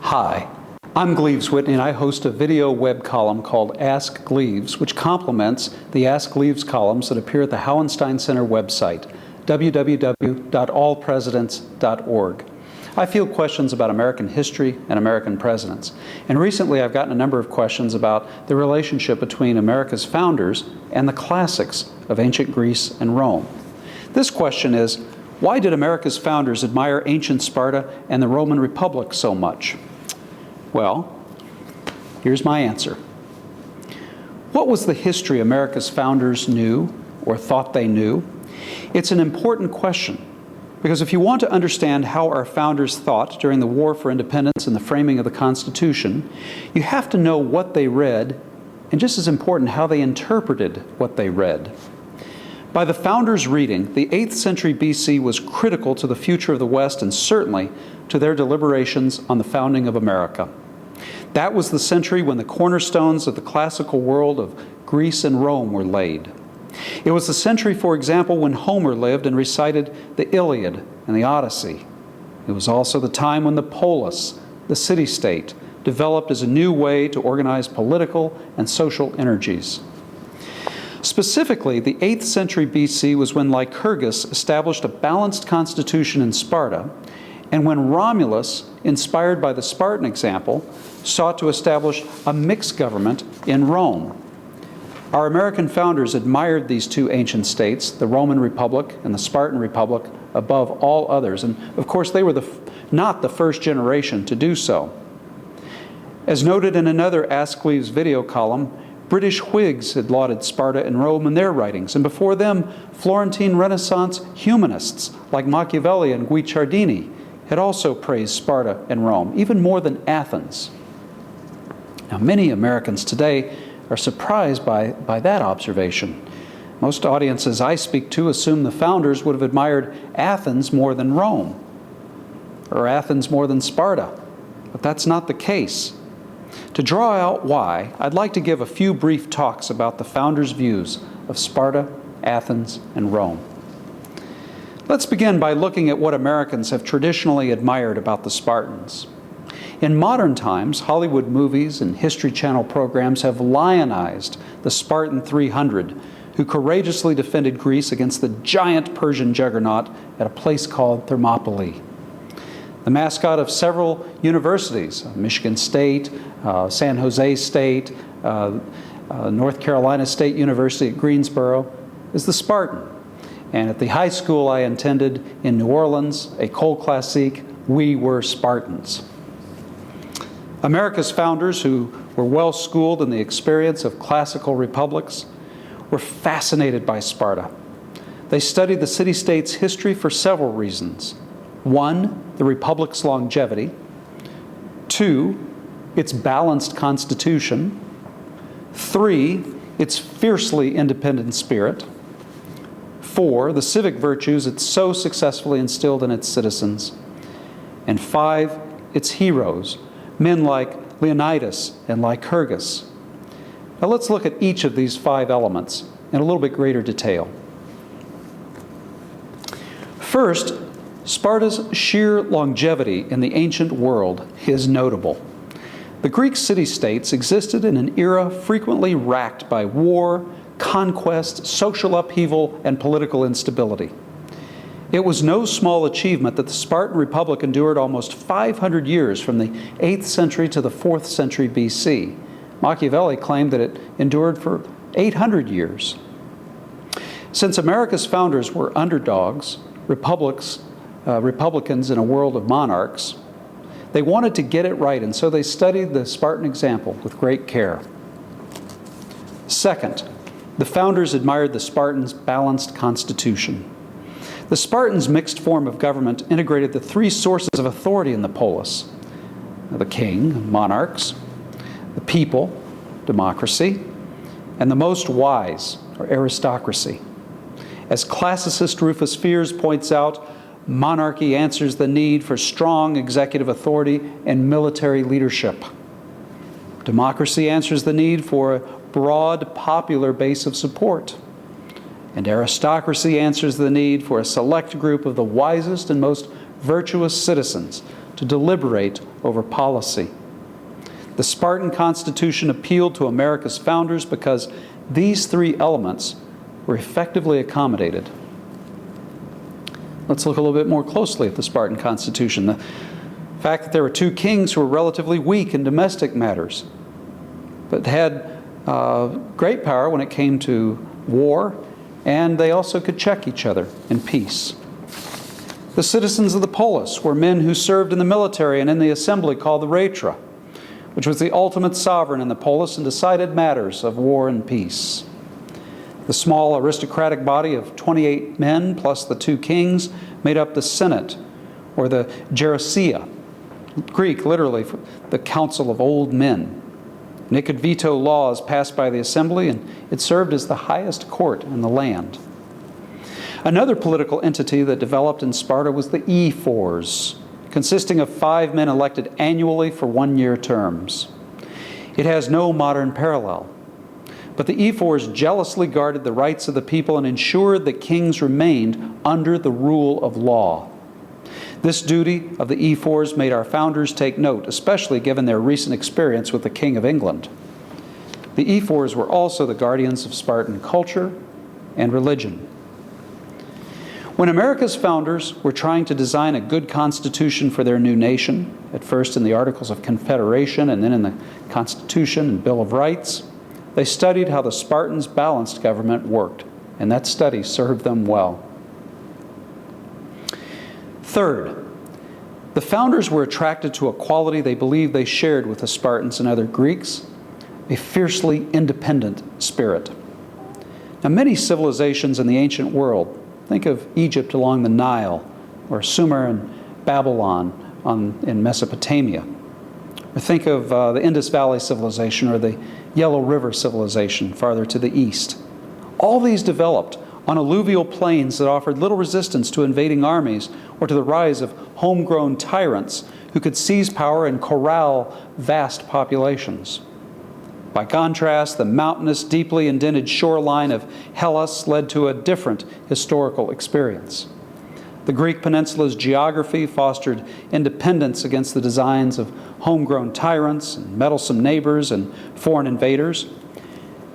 Hi, I'm Gleaves Whitney, and I host a video web column called Ask Gleaves, which complements the Ask Gleaves columns that appear at the Hauenstein Center website, www.allpresidents.org. I field questions about American history and American presidents, and recently I've gotten a number of questions about the relationship between America's founders and the classics of ancient Greece and Rome. This question is, why did America's founders admire ancient Sparta and the Roman Republic so much? Well, here's my answer. What was the history America's founders knew or thought they knew? It's an important question because if you want to understand how our founders thought during the War for Independence and the framing of the Constitution, you have to know what they read and, just as important, how they interpreted what they read. By the founders' reading, the 8th century BC was critical to the future of the West and certainly to their deliberations on the founding of America. That was the century when the cornerstones of the classical world of Greece and Rome were laid. It was the century, for example, when Homer lived and recited the Iliad and the Odyssey. It was also the time when the polis, the city-state, developed as a new way to organize political and social energies. Specifically, the 8th century BC was when Lycurgus established a balanced constitution in Sparta, and when Romulus, inspired by the Spartan example, sought to establish a mixed government in Rome. Our American founders admired these two ancient states, the Roman Republic and the Spartan Republic, above all others. And of course, they were not the first generation to do so. As noted in another Ask Gleaves video column, British Whigs had lauded Sparta and Rome in their writings, and before them, Florentine Renaissance humanists like Machiavelli and Guicciardini had also praised Sparta and Rome, even more than Athens. Now, many Americans today are surprised by that observation. Most audiences I speak to assume the founders would have admired Athens more than Rome, or Athens more than Sparta, but that's not the case. To draw out why, I'd like to give a few brief talks about the founders' views of Sparta, Athens, and Rome. Let's begin by looking at what Americans have traditionally admired about the Spartans. In modern times, Hollywood movies and History Channel programs have lionized the Spartan 300, who courageously defended Greece against the giant Persian juggernaut at a place called Thermopylae. The mascot of several universities, Michigan State, San Jose State, North Carolina State University at Greensboro, is the Spartan. And at the high school I attended in New Orleans, École Classique, we were Spartans. America's founders, who were well schooled in the experience of classical republics, were fascinated by Sparta. They studied the city-state's history for several reasons. 1, the republic's longevity. 2, its balanced constitution. 3, its fiercely independent spirit. 4, the civic virtues it so successfully instilled in its citizens. And 5, its heroes, men like Leonidas and Lycurgus. Now let's look at each of these 5 elements in a little bit greater detail. First, Sparta's sheer longevity in the ancient world is notable. The Greek city-states existed in an era frequently racked by war, conquest, social upheaval, and political instability. It was no small achievement that the Spartan Republic endured almost 500 years from the 8th century to the 4th century BC. Machiavelli claimed that it endured for 800 years. Since America's founders were underdogs, republicans in a world of monarchs, they wanted to get it right, and so they studied the Spartan example with great care. Second, the founders admired the Spartans' balanced constitution. The Spartans' mixed form of government integrated the 3 sources of authority in the polis: the king, monarchs; the people, democracy; and the most wise, or aristocracy. As classicist Rufus Fears points out, monarchy answers the need for strong executive authority and military leadership. Democracy answers the need for a broad popular base of support. And aristocracy answers the need for a select group of the wisest and most virtuous citizens to deliberate over policy. The Spartan Constitution appealed to America's founders because these three elements were effectively accommodated. Let's look a little bit more closely at the Spartan Constitution. The fact that there were two kings who were relatively weak in domestic matters, but had great power when it came to war, and they also could check each other in peace. The citizens of the polis were men who served in the military and in the assembly called the Ratra, which was the ultimate sovereign in the polis and decided matters of war and peace. The small aristocratic body of 28 men plus the two kings made up the Senate, or the Gerousia, Greek literally for the council of old men. And it could veto laws passed by the assembly, and it served as the highest court in the land. Another political entity that developed in Sparta was the ephors, consisting of 5 men elected annually for 1-year terms. It has no modern parallel. But the ephors jealously guarded the rights of the people and ensured that kings remained under the rule of law. This duty of the ephors made our founders take note, especially given their recent experience with the King of England. The ephors were also the guardians of Spartan culture and religion. When America's founders were trying to design a good constitution for their new nation, at first in the Articles of Confederation and then in the Constitution and Bill of Rights, they studied how the Spartans' balanced government worked, and that study served them well. Third, the founders were attracted to a quality they believed they shared with the Spartans and other Greeks, a fiercely independent spirit. Now, many civilizations in the ancient world, think of Egypt along the Nile, or Sumer and Babylon in Mesopotamia, or think of the Indus Valley civilization or the Yellow River civilization farther to the east. All these developed on alluvial plains that offered little resistance to invading armies or to the rise of homegrown tyrants who could seize power and corral vast populations. By contrast, the mountainous, deeply indented shoreline of Hellas led to a different historical experience. The Greek peninsula's geography fostered independence against the designs of homegrown tyrants and meddlesome neighbors and foreign invaders.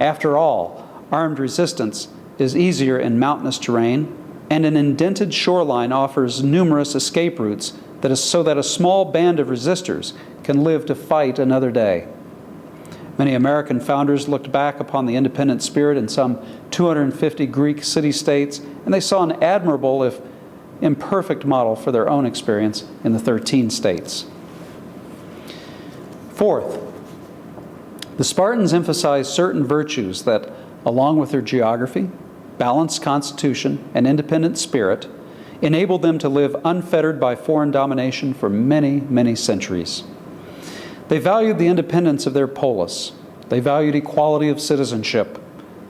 After all, armed resistance is easier in mountainous terrain, and an indented shoreline offers numerous escape routes so that a small band of resistors can live to fight another day. Many American founders looked back upon the independent spirit in some 250 Greek city-states, and they saw an admirable, if imperfect, model for their own experience in the 13 states. Fourth, the Spartans emphasized certain virtues that, along with their geography, balanced constitution, and independent spirit, enabled them to live unfettered by foreign domination for many, many centuries. They valued the independence of their polis. They valued equality of citizenship.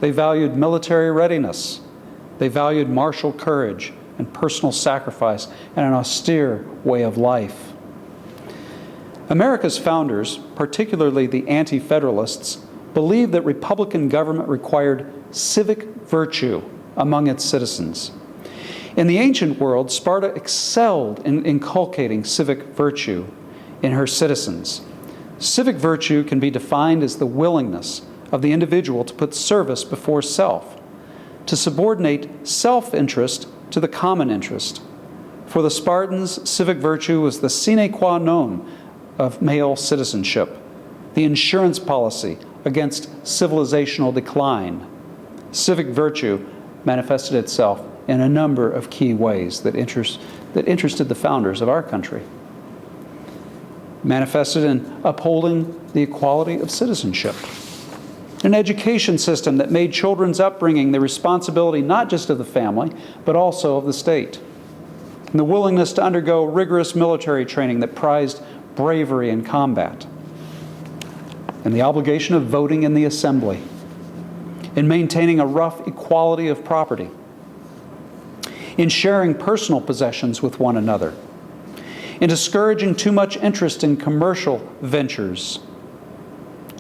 They valued military readiness. They valued martial courage and personal sacrifice and an austere way of life. America's founders, particularly the anti-federalists, believed that republican government required civic virtue among its citizens. In the ancient world, Sparta excelled in inculcating civic virtue in her citizens. Civic virtue can be defined as the willingness of the individual to put service before self, to subordinate self-interest to the common interest. For the Spartans, civic virtue was the sine qua non of male citizenship, the insurance policy against civilizational decline. Civic virtue manifested itself in a number of key ways that interested the founders of our country. Manifested in upholding the equality of citizenship. An education system that made children's upbringing the responsibility not just of the family, but also of the state. And the willingness to undergo rigorous military training that prized bravery in combat. And the obligation of voting in the assembly. In maintaining a rough equality of property. In sharing personal possessions with one another. In discouraging too much interest in commercial ventures.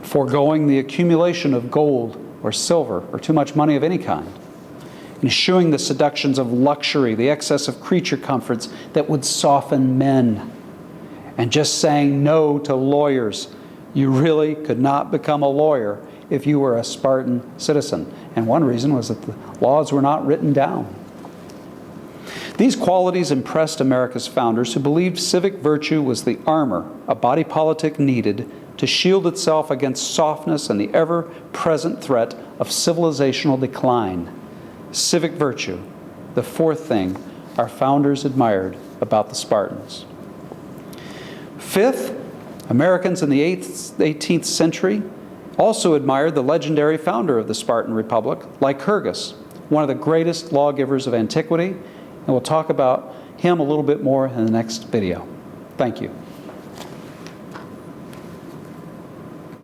Foregoing the accumulation of gold or silver or too much money of any kind. In eschewing the seductions of luxury, the excess of creature comforts that would soften men. and just saying no to lawyers. You really could not become a lawyer if you were a Spartan citizen. And one reason was that the laws were not written down. These qualities impressed America's founders, who believed civic virtue was the armor a body politic needed to shield itself against softness and the ever-present threat of civilizational decline. Civic virtue, the fourth thing our founders admired about the Spartans. Fifth, Americans in the 18th century also admired the legendary founder of the Spartan Republic, Lycurgus, one of the greatest lawgivers of antiquity, and we'll talk about him a little bit more in the next video. Thank you.